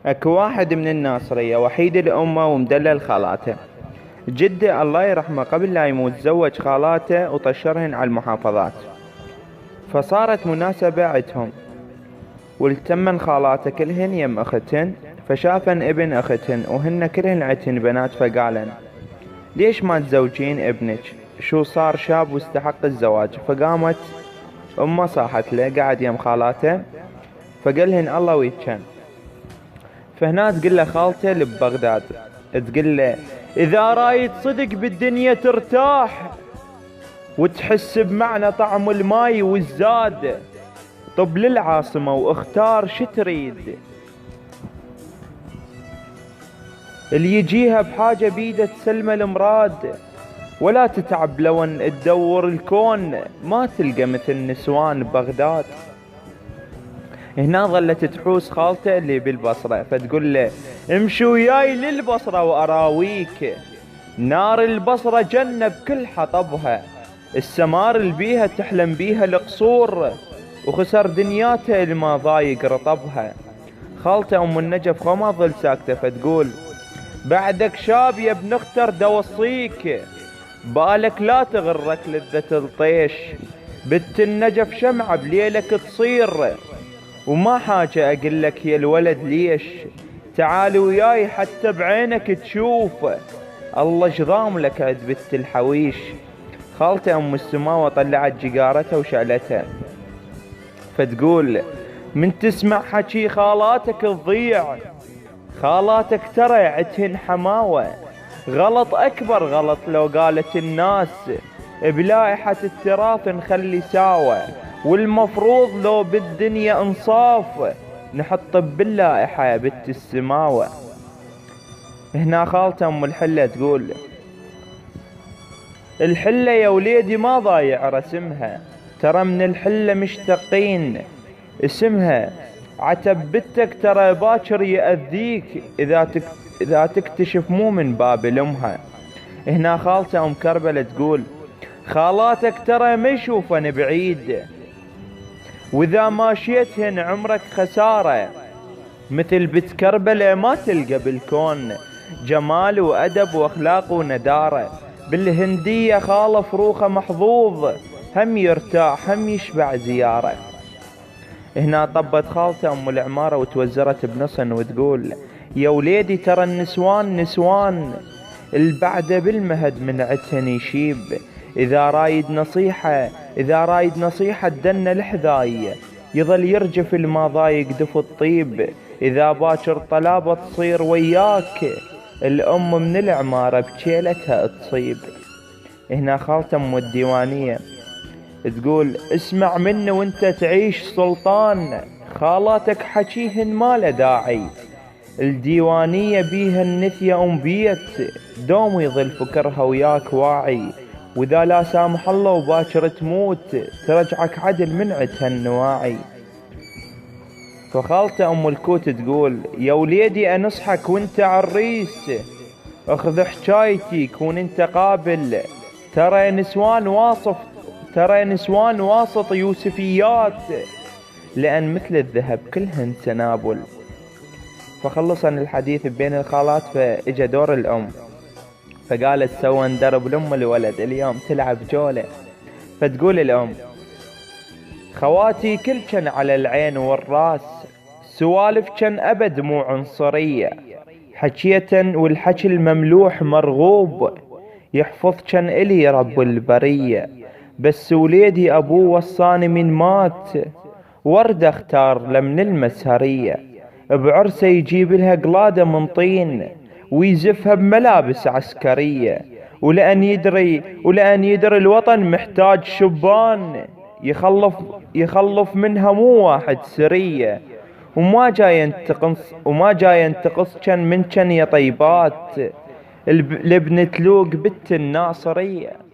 اكو واحد من الناصرية وحيد الأمة ومدلل خالاته. جده الله يرحمه قبل لا يموت زوج خالاته وطشرهن على المحافظات، فصارت مناسبة عدهم، والتمن خالاته كلهن يم اختهن، فشافن ابن اختهن وهن كلهن عدهن بنات، فقالن ليش ما تزوجين ابنك؟ شو صار شاب واستحق الزواج؟ فقامت امه صاحت له، قعد يم خالاته فقالهن الله ويتشن. فهنا تقول له خالته اللي ببغداد، تقول له اذا رايد صدق بالدنيا ترتاح وتحس بمعنى طعم الماي والزاد، طب للعاصمة واختار شو تريد، اللي يجيها بحاجة بيده تسلم المراد، ولا تتعب لو ان تدور الكون ما تلقى مثل نسوان بغداد. هنا ظلت تحوس خالته اللي بالبصرة، فتقول له امشي وياي للبصرة واراويك، نار البصرة جنة بكل حطبها، السمار اللي بيها تحلم بيها القصور، وخسر دنياتها اللي ما ضايق رطبها. خالته ام النجف ما ظل ساكتة، فتقول بعدك شاب يا ابن اختر دوصيك، بالك لا تغرك لذة الطيش، بنت النجف شمعة بليلك تصير، وما حاجة اقلك يا الولد ليش، تعال وياي حتى بعينك تشوف، الله شضام لك عد بنت الحويش. خالته ام السماوة طلعت جقارتها وشعلتها، فتقول من تسمع حكي خالاتك تضيع، خالاتك ترى عدهن حماوة، غلط اكبر غلط لو قالت الناس بلائحة التراث نخلي ساوى، والمفروض لو بالدنيا انصاف نحط باللائحة يا بنت السماوة. هنا خالته ام الحلة تقول الحلة يا وليدي ما ضايع رسمها، ترى من الحلة مشتقين اسمها، عتب بنتك ترى باكر يأذيك إذا تكتشف مو من باب لأمها. هنا خالته أم كربلة تقول خالاتك ترى ما يشوفن بعيد، وإذا ماشيتهن عمرك خسارة، مثل بنت كربلة ما تلقى بالكون، جمال وأدب وأخلاق وندارة، بالهندية خالة فروخة محظوظ، هم يرتاح هم يشبع زيارة. هنا طبت خالته ام العمارة وتوزرت بنصن وتقول يا وليدي ترى النسوان نسوان، البعدة بالمهد من عدهن يشيب، اذا رايد نصيحة دنا الحذاية، يظل يرجف الما ضايق دف الطيب، اذا باكر طلابة تصير وياك، الام من العمارة بجيلتها تصيب. هنا خالته ام الديوانية تقول اسمع مني وانت تعيش سلطان، خالاتك حكيهن ما له داعي، الديوانية بيها النثية ام بيت، دوم يظل فكرها وياك واعي، واذا لا سامح الله وباكر تموت ترجعك عدل من عدها النواعي. فخالته ام الكوت تقول يا وليدي انصحك وانت عريس، اخذ حجايتي كون انت قابل، ترى نسوان واسط يوسفيات، لأن مثل الذهب كلهن سنابل. فخلصن الحديث بين الخالات، فاجا دور الأم، فقالت سوى ندرب لأم الولد اليوم تلعب جولة. فتقول الأم خواتي كل كان على العين والراس، سوالف كان أبد مو عنصرية، حكية والحكي المملوح مرغوب، يحفظ كان إلي رب البرية، بس وليدي أبوه وصاني من مات، ورد اختار لمن المسهرية، بعرسه يجيب لها قلادة من طين، ويزفها بملابس عسكرية، ولأن يدري الوطن محتاج شبان، يخلف منها مو واحد سرية، وما جاي ينتقص كان من كان يا طيبات، الابن تلوق بنت الناصرية.